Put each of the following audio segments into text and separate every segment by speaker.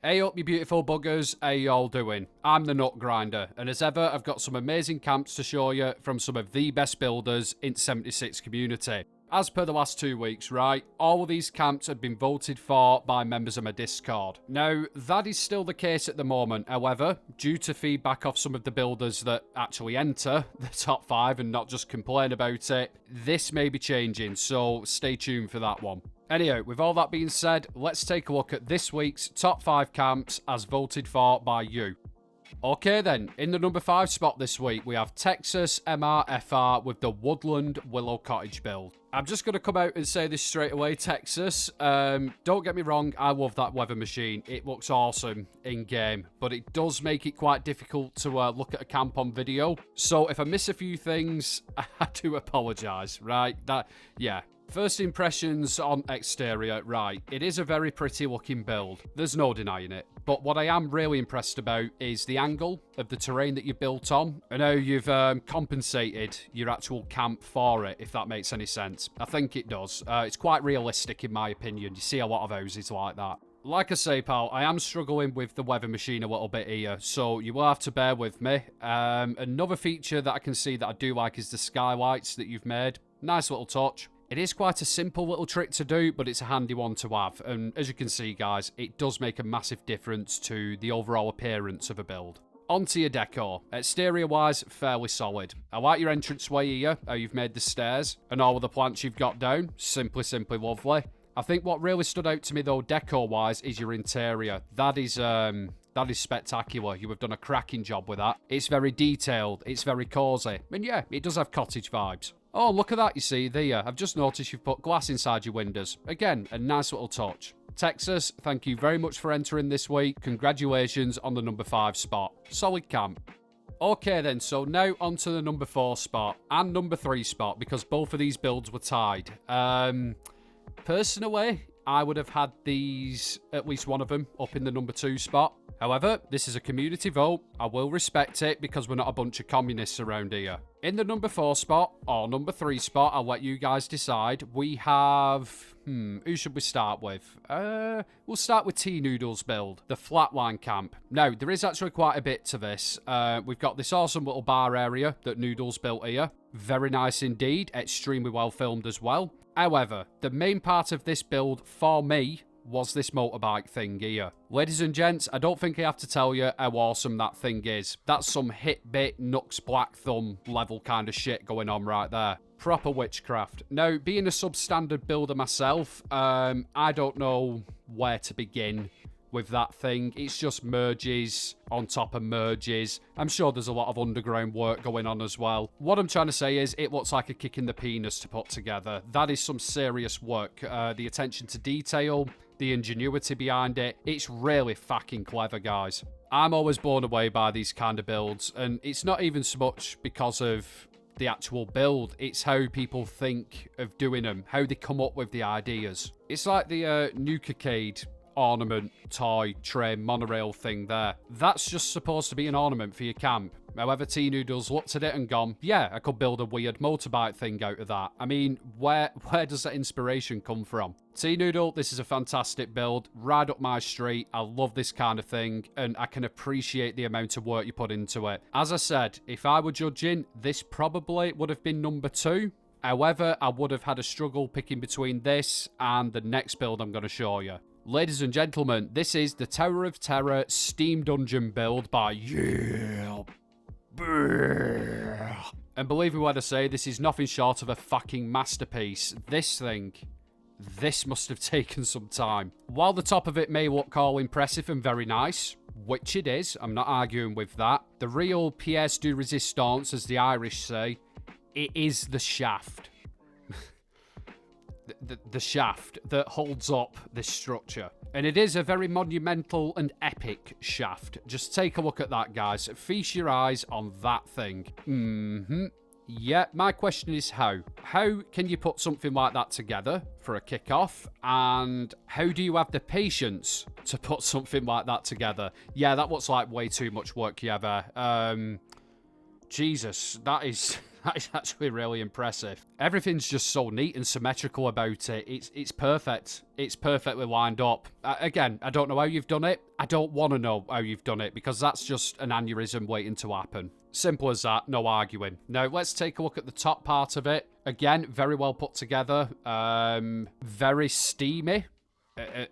Speaker 1: Hey up, you beautiful buggers. How y'all doing? I'm the Nut Grinder, and as ever, I've got some amazing camps to show you from some of the best builders in 76 community. As per the last 2 weeks, right, all of these camps have been voted for by members of my Discord. Now, that is still the case at the moment. However, due to feedback off some of the builders that actually enter the top 5 and not just complain about it, this may be changing, so stay tuned for that one. Anyhow, with all that being said, let's take a look at this week's top 5 camps as voted for by you. Okay then, in the number 5 spot this week, we have Texas MRFR with the Woodland Willow Cottage build. I'm just going to come out and say this straight away, Texas. Don't get me wrong, I love that weather machine. It looks awesome in-game, but it does make it quite difficult to look at a camp on video. So if I miss a few things, I do apologise, right? Yeah. First impressions on exterior, right, it is a very pretty looking build, there's no denying it, but what I am really impressed about is the angle of the terrain that you built on, and how you've compensated your actual camp for it, if that makes any sense. I think it does. It's quite realistic in my opinion. You see a lot of houses like that. Like I say, pal, I am struggling with the weather machine a little bit here, so you will have to bear with me. Another feature that I can see that I do like is the skylights that you've made. Nice little touch. It is quite a simple little trick to do, but it's a handy one to have. And as you can see, guys, it does make a massive difference to the overall appearance of a build. Onto your decor. Exterior-wise, fairly solid. I like your entranceway here, how you've made the stairs, and all of the plants you've got down. Simply lovely. I think what really stood out to me, though, decor-wise, is your interior. That is spectacular. You have done a cracking job with that. It's very detailed. It's very cosy. And yeah, it does have cottage vibes. Oh, look at that, you see there. I've just noticed you've put glass inside your windows. Again, a nice little touch. Texas, thank you very much for entering this week. Congratulations on the number 5 spot. Solid camp. Okay then, so now onto the number 4 spot and number 3 spot, because both of these builds were tied. Personally, I would have had these, at least one of them, up in the number 2 spot. However, this is a community vote. I will respect it because we're not a bunch of communists around here. In the number 4 spot, or number 3 spot, I'll let you guys decide. We have... who should we start with? We'll start with T-Noodle's build, the Flatline camp. Now, there is actually quite a bit to this. We've got this awesome little bar area that Noodles built here. Very nice indeed. Extremely well filmed as well. However, the main part of this build, for me, was this motorbike thing here. Ladies and gents, I don't think I have to tell you how awesome that thing is. That's some hit-bit, Nux Black Thumb level kind of shit going on right there. Proper witchcraft. Now, being a substandard builder myself, I don't know where to begin with that thing. It's just merges on top of merges. I'm sure there's a lot of underground work going on as well. What I'm trying to say is it looks like a kick in the penis to put together. That is some serious work. The attention to detail, the ingenuity behind it, it's really fucking clever, guys. I'm always blown away by these kind of builds, and it's not even so much because of the actual build, it's how people think of doing them, how they come up with the ideas. It's like the Nuke-Arcade ornament, toy, train, monorail thing there. That's just supposed to be an ornament for your camp. However, T-Noodles looked at it and gone, yeah, I could build a weird motorbike thing out of that. I mean, where does that inspiration come from? T-Noodle, this is a fantastic build, right up my street. I love this kind of thing, and I can appreciate the amount of work you put into it. As I said, if I were judging, this probably would have been number 2. However, I would have had a struggle picking between this and the next build I'm going to show you. Ladies and gentlemen, this is the Tower of Terror Steam Dungeon build by And believe me when I say, this is nothing short of a fucking masterpiece. This must have taken some time. While the top of it may look all impressive and very nice, which it is, I'm not arguing with that, the real pièce de résistance, as the Irish say, it is the shaft. The shaft that holds up this structure. And it is a very monumental and epic shaft. Just take a look at that, guys. Feast your eyes on that thing. Yeah, my question is how? How can you put something like that together for a kickoff? And how do you have the patience to put something like that together? Yeah, that looks like way too much work, Yeva. Jesus, that is... That is actually really impressive. Everything's just so neat and symmetrical about it. It's perfect. It's perfectly lined up. Again, I don't know how you've done it. I don't want to know how you've done it because that's just an aneurysm waiting to happen. Simple as that, no arguing. Now, let's take a look at the top part of it. Again, very well put together. Very steamy,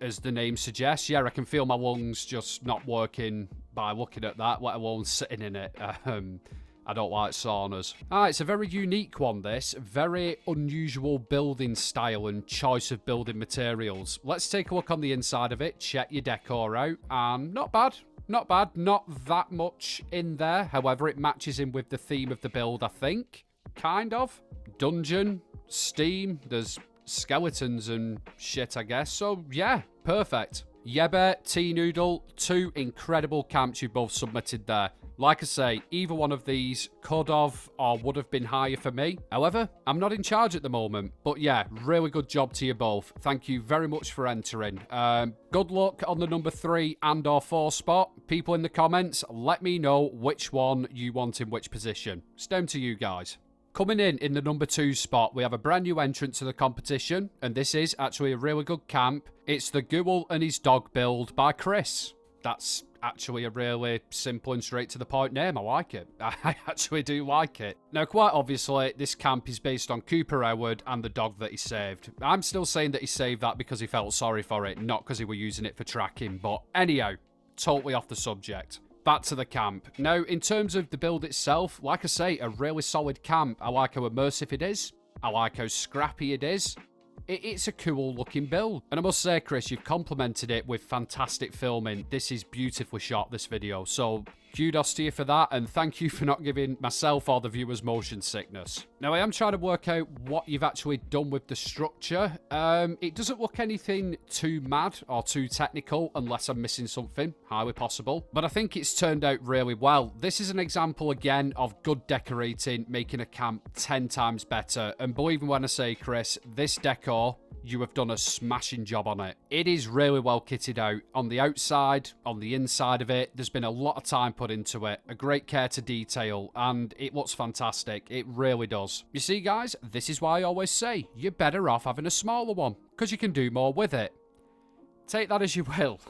Speaker 1: as the name suggests. Yeah, I can feel my lungs just not working by looking at that, let alone sitting in it. I don't like saunas. It's a very unique one, this. Very unusual building style and choice of building materials. Let's take a look on the inside of it, check your decor out, and not bad. Not bad, not that much in there. However, it matches in with the theme of the build, I think. Kind of. Dungeon, Steam, there's skeletons and shit, I guess. So, yeah, perfect. Yebe, T-Noodle, 2 incredible camps you both submitted there. Like I say, either one of these could have or would have been higher for me. However, I'm not in charge at the moment. But yeah, really good job to you both. Thank you very much for entering. Good luck on the number 3 and or 4 spot. People in the comments, let me know which one you want in which position. It's down to you guys. Coming in the number 2 spot, we have a brand new entrant to the competition. And this is actually a really good camp. It's the Ghoul and his dog build by Chris. That's actually a really simple and straight to the point name. I like it. I actually do like it. Now, quite obviously, this camp is based on Cooper Howard and the dog that he saved. I'm still saying that he saved that because he felt sorry for it, not because he were using it for tracking. But anyhow, totally off the subject. Back to the camp. Now, in terms of the build itself, like I say, a really solid camp. I like how immersive it is. I like how scrappy it is. It's a cool looking build. And I must say, Chris, you've complimented it with fantastic filming. This is beautifully shot, this video. So kudos to you for that. And thank you for not giving myself or the viewers motion sickness. Now, I am trying to work out what you've actually done with the structure. It doesn't look anything too mad or too technical unless I'm missing something. Highly possible. But I think it's turned out really well. This is an example, again, of good decorating, making a camp 10 times better. And believe me when I say, Chris, this decor, you have done a smashing job on it. It is really well kitted out. On the outside, on the inside of it, there's been a lot of time put into it. A great care to detail, and it looks fantastic. It really does. You see, guys, this is why I always say, you're better off having a smaller one, because you can do more with it. Take that as you will.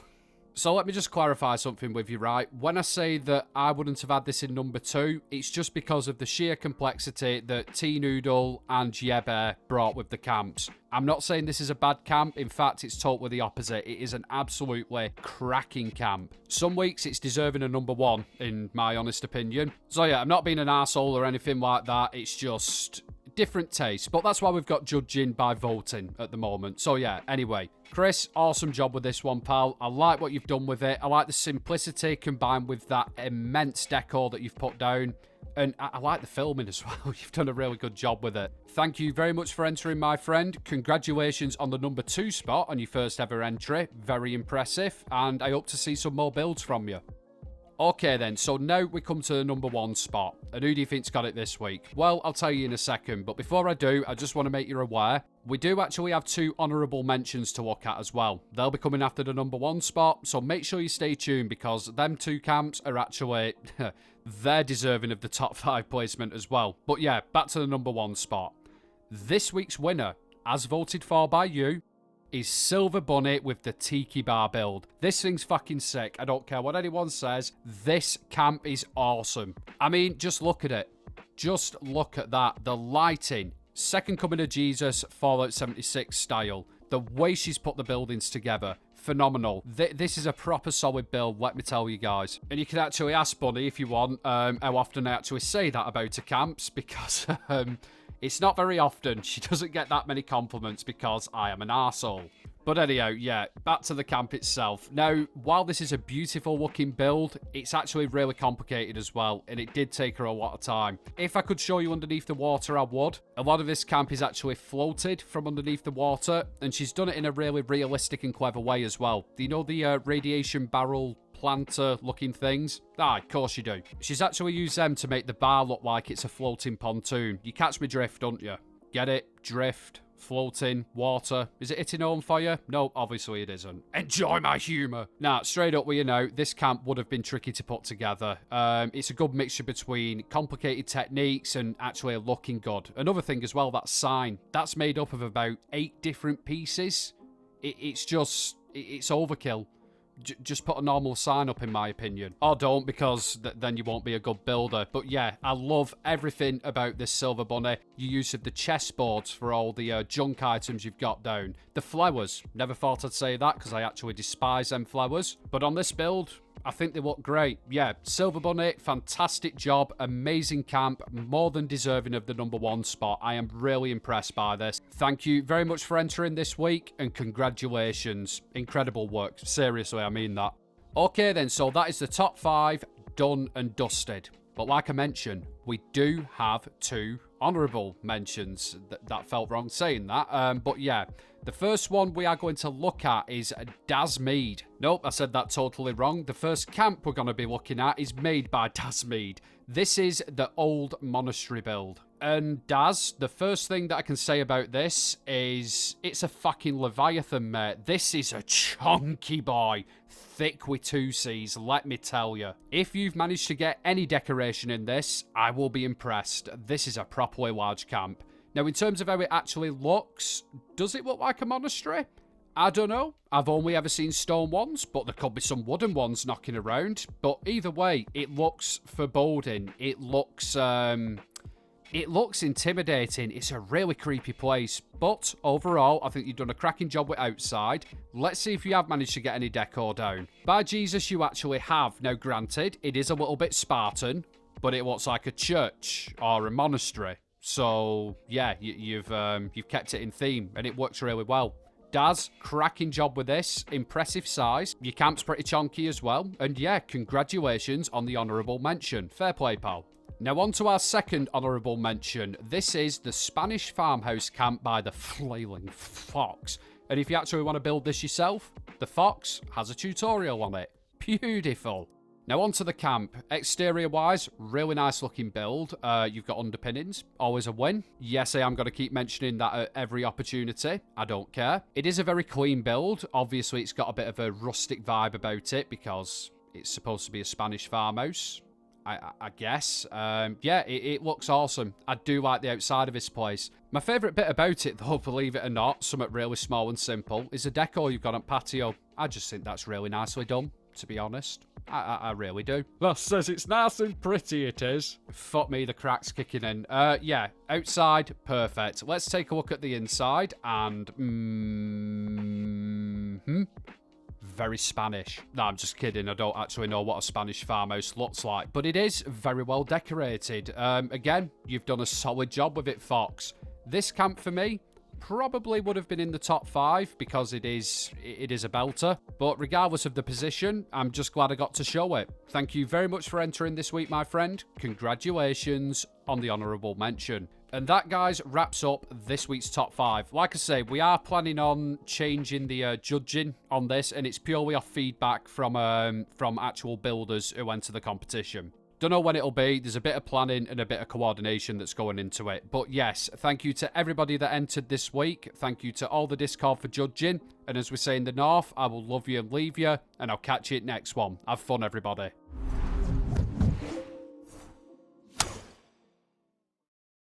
Speaker 1: So let me just clarify something with you, right? When I say that I wouldn't have had this in number 2, it's just because of the sheer complexity that T-Noodle and Yebe brought with the camps. I'm not saying this is a bad camp. In fact, it's totally the opposite. It is an absolutely cracking camp. Some weeks it's deserving a number 1, in my honest opinion. So yeah, I'm not being an arsehole or anything like that. It's just different taste. But that's why we've got judging by voting at the moment. So yeah, anyway. Chris, awesome job with this one, pal. I like what you've done with it. I like the simplicity combined with that immense decor that you've put down. And I like the filming as well. You've done a really good job with it. Thank you very much for entering, my friend. Congratulations on the number 2 spot on your first ever entry. Very impressive. And I hope to see some more builds from you. Okay then, so now we come to the number 1 spot. And who do you think's got it this week? Well, I'll tell you in a second, but before I do, I just want to make you aware, we do actually have 2 honourable mentions to look at as well. They'll be coming after the number 1 spot, so make sure you stay tuned because them 2 camps are actually, they're deserving of the top 5 placement as well. But yeah, back to the number 1 spot. This week's winner, as voted for by you, is Silver Bunny with the Tiki Bar build. This thing's fucking sick. I don't care what anyone says. This camp is awesome. I mean, just look at it. Just look at that. The lighting. Second Coming of Jesus, Fallout 76 style. The way she's put the buildings together. Phenomenal. This is a proper solid build, let me tell you guys. And you can actually ask Bunny if you want how often I actually say that about her camps because it's not very often. She doesn't get that many compliments because I am an arsehole. But anyhow, yeah, back to the camp itself. Now, while this is a beautiful looking build, it's actually really complicated as well, and it did take her a lot of time. If I could show you underneath the water, I would. A lot of this camp is actually floated from underneath the water, and she's done it in a really realistic and clever way as well. Do you know the radiation barrel planter looking things? Of course you do. She's actually used them to make the bar look like it's a floating pontoon. You catch me drift, don't you? Get it? Drift. floating, water. Is it hitting home for you? No, obviously it isn't. Enjoy my humour. Now, straight up with you now, this camp would have been tricky to put together. It's a good mixture between complicated techniques and actually looking good. Another thing as well, that sign. That's made up of about 8 different pieces. It's overkill. Just put a normal sign up, in my opinion. Or don't, because then you won't be a good builder. But yeah, I love everything about this Silver Bunny. Your use of the chessboards for all the junk items you've got down. The flowers. Never thought I'd say that, because I actually despise them flowers. But on this build, I think they look great. Yeah, Silver Bunny, fantastic job. Amazing camp. More than deserving of the #1 spot. I am really impressed by this. Thank you very much for entering this week, and congratulations. Incredible work. Seriously, I mean that. Okay then, so that is the top 5 done and dusted. But like I mentioned, we do have 2 honourable mentions. That felt wrong saying that. But yeah, the first one we are going to look at is Dasmead. Nope, I said that totally wrong. The first camp we're going to be looking at is made by Dasmead. This is the old monastery build. And Daz, the first thing that I can say about this is it's a fucking Leviathan, mate. This is a chunky boy. Thick with 2 C's, let me tell you. If you've managed to get any decoration in this, I will be impressed. This is a properly large camp. Now, in terms of how it actually looks, does it look like a monastery? I don't know. I've only ever seen stone ones, but there could be some wooden ones knocking around. But either way, it looks foreboding. It looks intimidating. It's a really creepy place. But overall, I think you've done a cracking job with outside. Let's see if you have managed to get any decor down. By Jesus, you actually have. Now, granted, it is a little bit Spartan, but it looks like a church or a monastery. So, yeah, you've kept it in theme, and it works really well. Daz, cracking job with this. Impressive size. Your camp's pretty chunky as well. And yeah, congratulations on the honourable mention. Fair play, pal. Now on to our second honourable mention. This is the Spanish farmhouse camp by TheFlailingFox. And if you actually want to build this yourself, the Fox has a tutorial on it. Beautiful. Now onto the camp. Exterior wise, really nice looking build. You've got underpinnings, always a win. Yes, I am going to keep mentioning that at every opportunity. I don't care. It is a very clean build. Obviously, it's got a bit of a rustic vibe about it because it's supposed to be a Spanish farmhouse, I guess. Yeah, it looks awesome. I do like the outside of this place. My favourite bit about it, though, believe it or not, something really small and simple, is the decor you've got on patio. I just think that's really nicely done, to be honest. I really do. That says it's nice and pretty, it is. Fuck me, the crack's kicking in. Yeah, outside, perfect. Let's take a look at the inside, and... very Spanish. No, I'm just kidding. I don't actually know what a Spanish farmhouse looks like, but it is very well decorated. Again, you've done a solid job with it, Fox. This camp, for me, probably would have been in the top 5 because it is a belter. But regardless of the position, I'm just glad I got to show it. Thank you very much for entering this week, my friend. Congratulations on the honourable mention. And that, guys, wraps up this week's top 5. Like I say, we are planning on changing the judging on this, and it's purely off feedback from actual builders who enter the competition. Don't know when it'll be. There's a bit of planning and a bit of coordination that's going into it. But yes, thank you to everybody that entered this week. Thank you to all the Discord for judging. And as we say in the North, I will love you and leave you, and I'll catch you next one. Have fun, everybody.